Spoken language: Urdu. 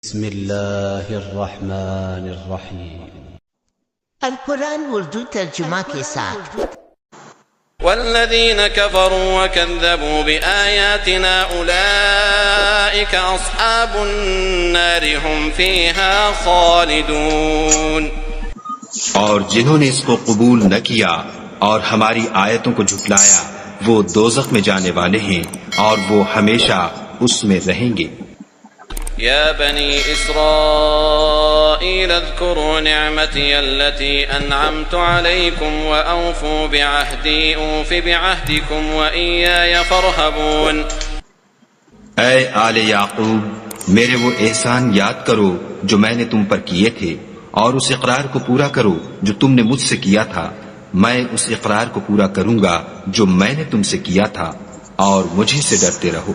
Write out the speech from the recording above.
بسم اللہ الرحمن الرحیم۔ القرآن اردو ترجمہ کے ساتھ۔ والذین کفروا وکذبوا بآیاتنا اولئک اصحاب النار هم فیہا خالدون۔ اور جنہوں نے اس کو قبول نہ کیا اور ہماری آیتوں کو جھٹلایا وہ دوزخ میں جانے والے ہیں اور وہ ہمیشہ اس میں رہیں گے۔ یا بنی اسرائیل اذکروا نعمتی التي انعمت علیکم واوفوا بعہدی اوف بعہدکم وإیای فارہبون۔ اے آل یعقوب، میرے وہ احسان یاد کرو جو میں نے تم پر کیے تھے اور اس اقرار کو پورا کرو جو تم نے مجھ سے کیا تھا۔ میں اس اقرار کو پورا کروں گا جو میں نے تم سے کیا تھا اور مجھے سے ڈرتے رہو۔